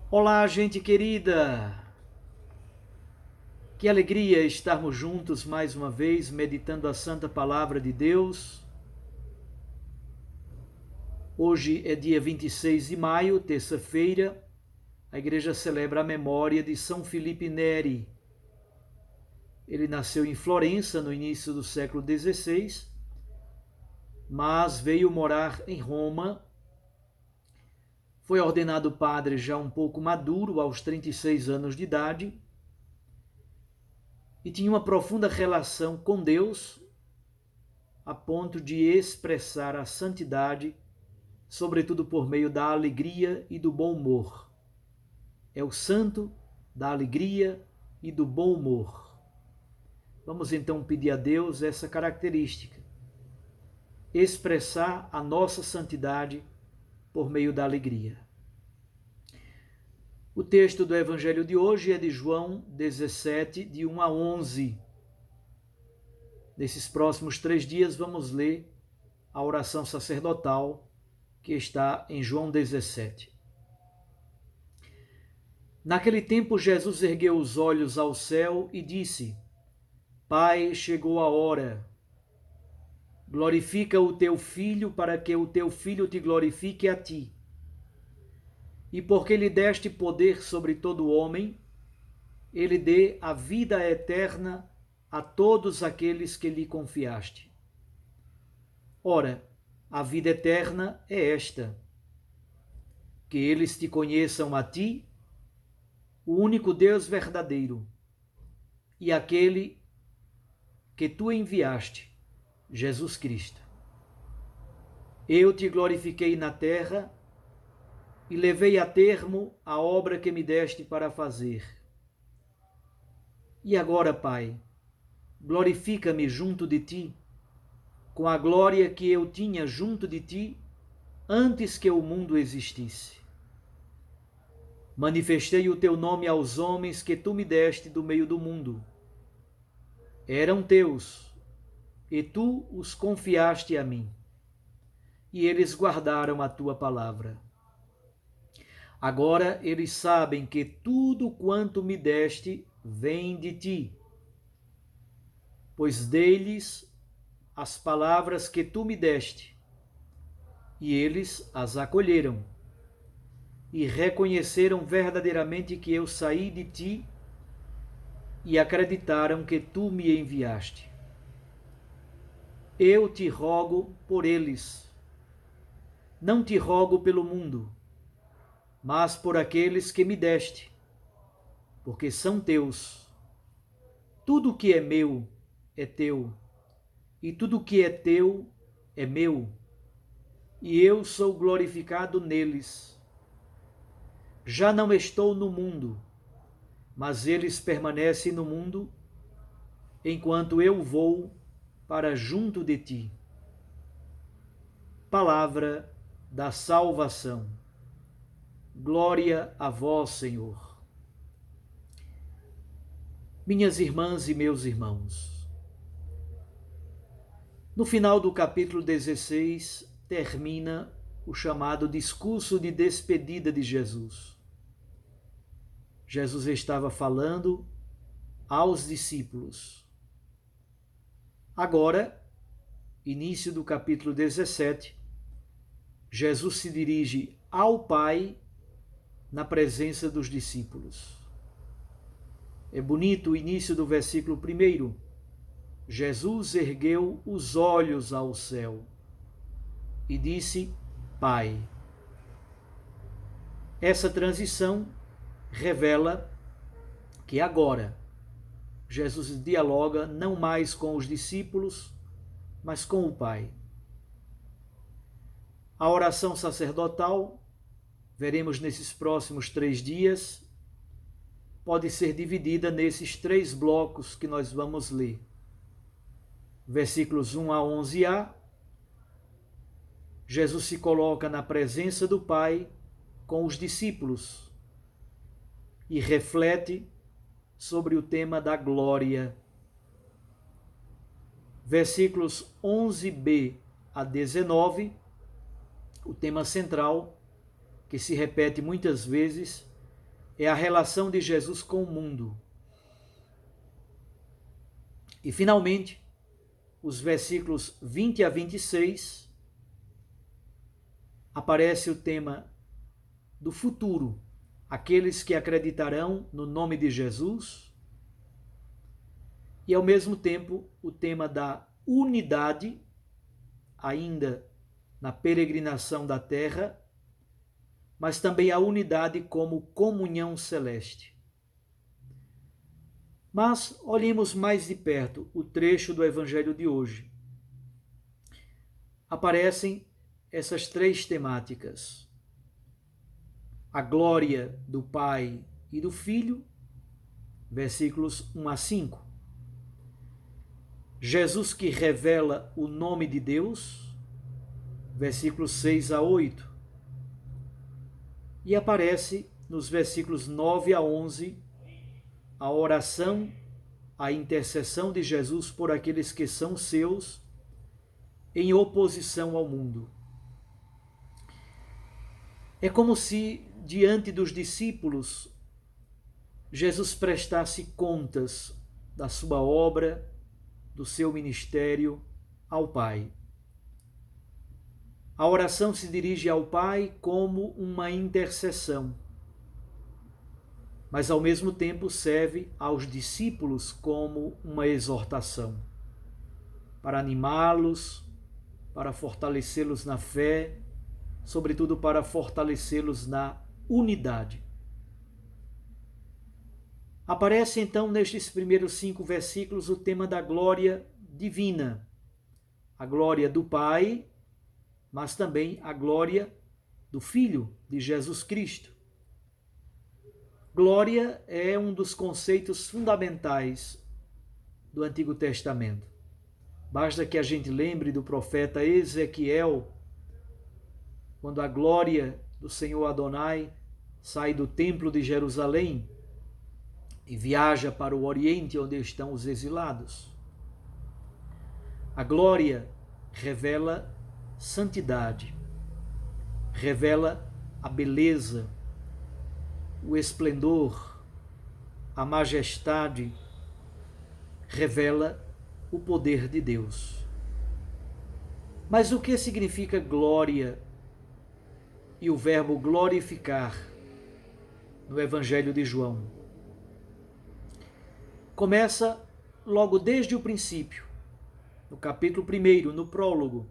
Olá, gente querida! Que alegria estarmos juntos mais uma vez, meditando a Santa Palavra de Deus. Hoje é dia 26 de maio, terça-feira. A igreja celebra a memória de São Filipe Neri. Ele nasceu em Florença no início do século XVI, mas veio morar em Roma. Foi ordenado padre já um pouco maduro, aos 36 anos de idade, e tinha uma profunda relação com Deus, a ponto de expressar a santidade, sobretudo por meio da alegria e do bom humor. É o santo da alegria e do bom humor. Vamos então pedir a Deus essa característica, expressar a nossa santidade por meio da alegria. O texto do Evangelho de hoje é de João 17, de 1 a 11. Nesses próximos 3 dias vamos ler a oração sacerdotal que está em João 17. Naquele tempo, Jesus ergueu os olhos ao céu e disse: Pai, chegou a hora. Glorifica o teu Filho, para que o teu Filho te glorifique a ti. E porque lhe deste poder sobre todo homem, ele dê a vida eterna a todos aqueles que lhe confiaste. Ora, a vida eterna é esta: que eles te conheçam a ti, o único Deus verdadeiro, e aquele que tu enviaste, Jesus Cristo. Eu te glorifiquei na terra e levei a termo a obra que me deste para fazer. E agora, Pai, glorifica-me junto de ti, com a glória que eu tinha junto de ti antes que o mundo existisse. Manifestei o teu nome aos homens que tu me deste do meio do mundo. Eram teus, e tu os confiaste a mim, e eles guardaram a tua palavra. Agora eles sabem que tudo quanto me deste vem de ti, pois dei-lhes as palavras que tu me deste, e eles as acolheram, e reconheceram verdadeiramente que eu saí de ti, e acreditaram que tu me enviaste. Eu te rogo por eles. Não te rogo pelo mundo, mas por aqueles que me deste, porque são teus. Tudo que é meu é teu, e tudo que é teu é meu, e eu sou glorificado neles. Já não estou no mundo, mas eles permanecem no mundo, enquanto eu vou para junto de ti. Palavra da salvação. Glória a vós, Senhor. Minhas irmãs e meus irmãos, no final do capítulo 16, termina o chamado discurso de despedida de Jesus. Jesus estava falando aos discípulos. Agora, início do capítulo 17, Jesus se dirige ao Pai na presença dos discípulos. É bonito o início do versículo 1. Jesus ergueu os olhos ao céu e disse: Pai. Essa transição revela que agora Jesus dialoga não mais com os discípulos, mas com o Pai. A oração sacerdotal, veremos nesses próximos 3 dias, pode ser dividida nesses 3 blocos que nós vamos ler. Versículos 1 a 11a, Jesus se coloca na presença do Pai com os discípulos e reflete sobre o tema da glória. Versículos 11b a 19, o tema central, que se repete muitas vezes, é a relação de Jesus com o mundo. E, finalmente, os versículos 20 a 26, aparece o tema do futuro, aqueles que acreditarão no nome de Jesus, e, ao mesmo tempo, o tema da unidade, ainda na peregrinação da terra, mas também a unidade como comunhão celeste. Mas olhemos mais de perto o trecho do Evangelho de hoje. Aparecem essas três temáticas: a glória do Pai e do Filho, versículos 1 a 5. Jesus que revela o nome de Deus, versículos 6 a 8. E aparece nos versículos 9 a 11 a oração, a intercessão de Jesus por aqueles que são seus, em oposição ao mundo. É como se, diante dos discípulos, Jesus prestasse contas da sua obra, do seu ministério ao Pai. A oração se dirige ao Pai como uma intercessão, mas ao mesmo tempo serve aos discípulos como uma exortação, para animá-los, para fortalecê-los na fé, sobretudo para fortalecê-los na unidade. Aparece então nestes primeiros 5 versículos o tema da glória divina, a glória do Pai, mas também a glória do Filho de Jesus Cristo. Glória é um dos conceitos fundamentais do Antigo Testamento. Basta que a gente lembre do profeta Ezequiel, quando a glória do Senhor Adonai sai do templo de Jerusalém e viaja para o Oriente, onde estão os exilados. A glória revela santidade, revela a beleza, o esplendor, a majestade, revela o poder de Deus. Mas o que significa glória e o verbo glorificar no Evangelho de João? Começa logo desde o princípio, no capítulo 1, no prólogo.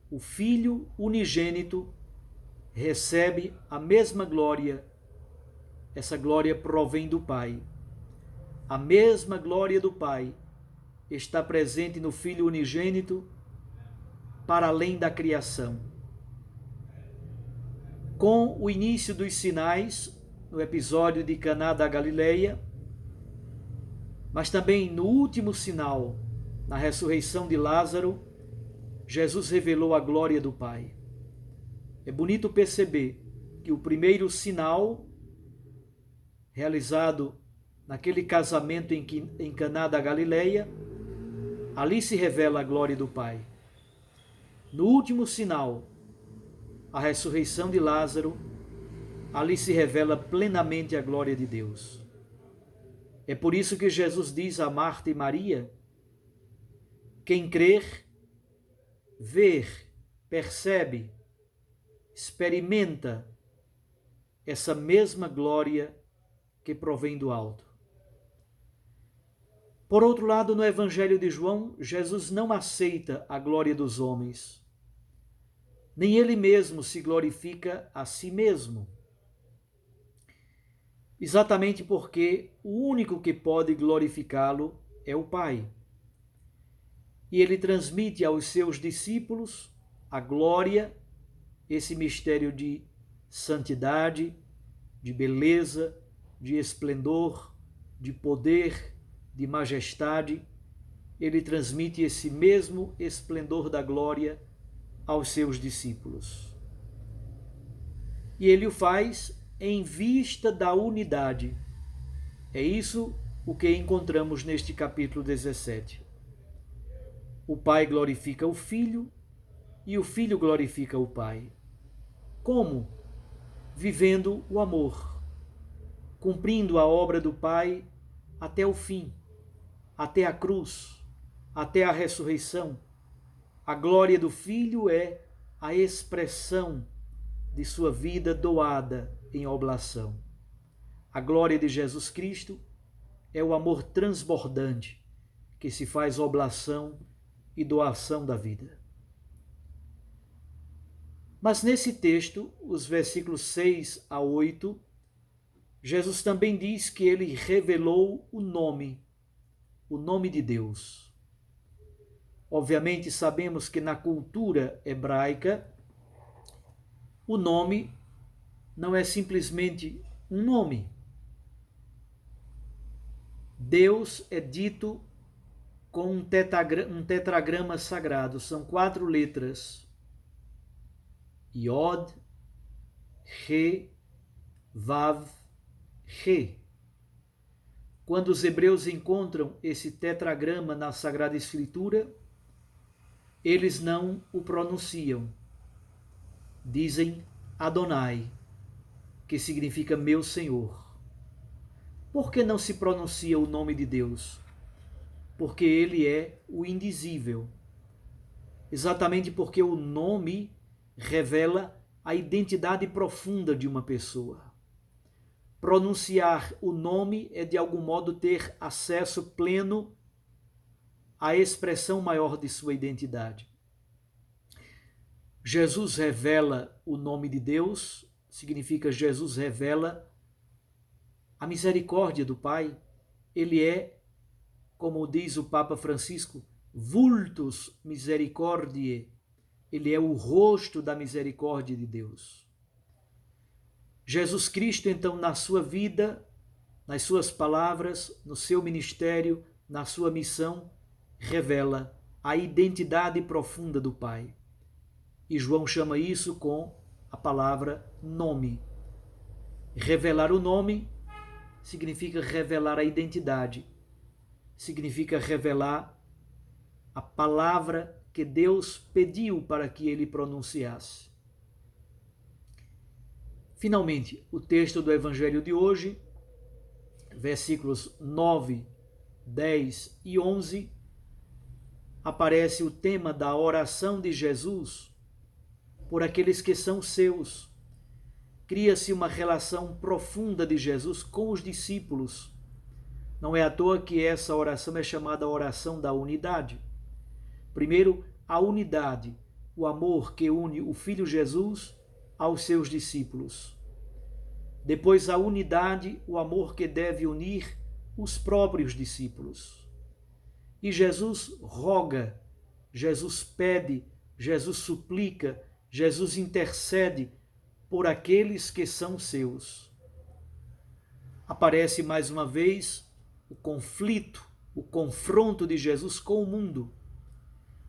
O Filho unigênito recebe a mesma glória. Essa glória provém do Pai. A mesma glória do Pai está presente no Filho unigênito para além da criação. Com o início dos sinais, no episódio de Caná da Galileia, mas também no último sinal, na ressurreição de Lázaro, Jesus revelou a glória do Pai. É bonito perceber que o primeiro sinal realizado naquele casamento em Caná da Galileia, ali se revela a glória do Pai. No último sinal, a ressurreição de Lázaro, ali se revela plenamente a glória de Deus. É por isso que Jesus diz a Marta e Maria: quem crer, ver, percebe, experimenta essa mesma glória que provém do alto. Por outro lado, no Evangelho de João, Jesus não aceita a glória dos homens, nem ele mesmo se glorifica a si mesmo. Exatamente porque o único que pode glorificá-lo é o Pai. E ele transmite aos seus discípulos a glória, esse mistério de santidade, de beleza, de esplendor, de poder, de majestade. Ele transmite esse mesmo esplendor da glória aos seus discípulos. E ele o faz em vista da unidade. É isso o que encontramos neste capítulo 17. O Pai glorifica o Filho e o Filho glorifica o Pai. Como? Vivendo o amor. cumprindo a obra do Pai até o fim, até a cruz, até a ressurreição. A glória do Filho é a expressão de sua vida doada em oblação. A glória de Jesus Cristo é o amor transbordante que se faz oblação e doação da vida. Mas nesse texto, os versículos 6 a 8, Jesus também diz que ele revelou o nome de Deus. Obviamente sabemos que na cultura hebraica, o nome não é simplesmente um nome. Deus é dito com um tetragrama sagrado, são 4 letras. Yod, He, Vav, He. Quando os hebreus encontram esse tetragrama na Sagrada Escritura, eles não o pronunciam. Dizem Adonai, que significa meu Senhor. Por que não se pronuncia o nome de Deus? Porque ele é o indizível. Exatamente porque o nome revela a identidade profunda de uma pessoa. Pronunciar o nome é de algum modo ter acesso pleno à expressão maior de sua identidade. Jesus revela o nome de Deus, significa Jesus revela a misericórdia do Pai. Ele é, como diz o Papa Francisco, vultus misericordiae. Ele é o rosto da misericórdia de Deus. Jesus Cristo, então, na sua vida, nas suas palavras, no seu ministério, na sua missão, revela a identidade profunda do Pai. E João chama isso com a palavra nome. Revelar o nome significa revelar a identidade, significa revelar a palavra que Deus pediu para que ele pronunciasse. Finalmente, o texto do Evangelho de hoje, versículos 9, 10 e 11, aparece o tema da oração de Jesus por aqueles que são seus. Cria-se uma relação profunda de Jesus com os discípulos. Não é à toa que essa oração é chamada oração da unidade. Primeiro, a unidade, o amor que une o Filho Jesus aos seus discípulos. Depois, a unidade, o amor que deve unir os próprios discípulos. E Jesus roga, Jesus pede, Jesus suplica, Jesus intercede por aqueles que são seus. Aparece mais uma vez o conflito, o confronto de Jesus com o mundo.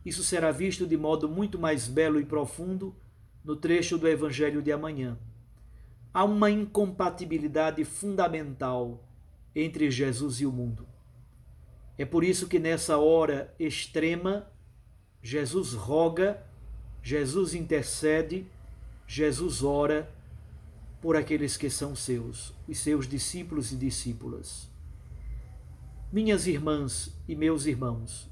Isso será visto de modo muito mais belo e profundo no trecho do Evangelho de amanhã. Há uma incompatibilidade fundamental entre Jesus e o mundo. É por isso que nessa hora extrema, Jesus roga, Jesus intercede, Jesus ora por aqueles que são seus, os seus discípulos e discípulas. Minhas irmãs e meus irmãos,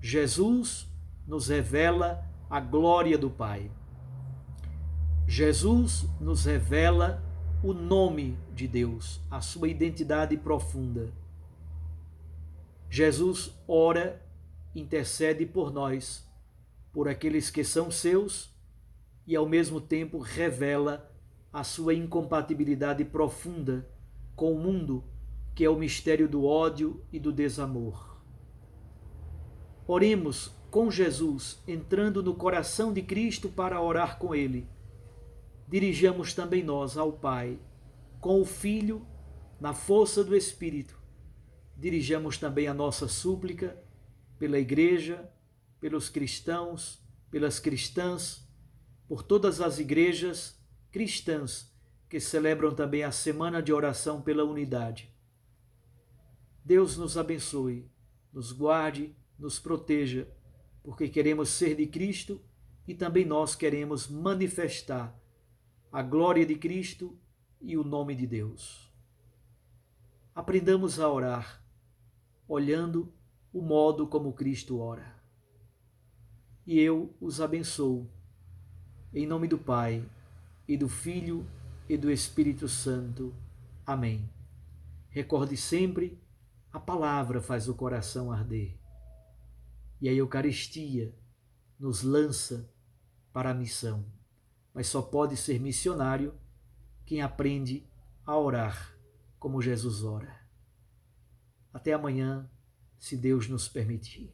Jesus nos revela a glória do Pai. Jesus nos revela o nome de Deus, a sua identidade profunda. Jesus ora, intercede por nós, por aqueles que são seus, e ao mesmo tempo revela a sua incompatibilidade profunda com o mundo, que é o mistério do ódio e do desamor. Oremos com Jesus, entrando no coração de Cristo para orar com Ele. Dirijamos também nós ao Pai, com o Filho, na força do Espírito. Dirijamos também a nossa súplica pela Igreja, pelos cristãos, pelas cristãs, por todas as igrejas cristãs que celebram também a Semana de Oração pela Unidade. Deus nos abençoe, nos guarde, nos proteja, porque queremos ser de Cristo e também nós queremos manifestar a glória de Cristo e o nome de Deus. aprendamos a orar, olhando o modo como Cristo ora. E eu os abençoo, em nome do Pai, e do Filho, e do Espírito Santo. Amém. Recorde sempre, a palavra faz o coração arder. E a Eucaristia nos lança para a missão. Mas só pode ser missionário quem aprende a orar como Jesus ora. Até amanhã, se Deus nos permitir.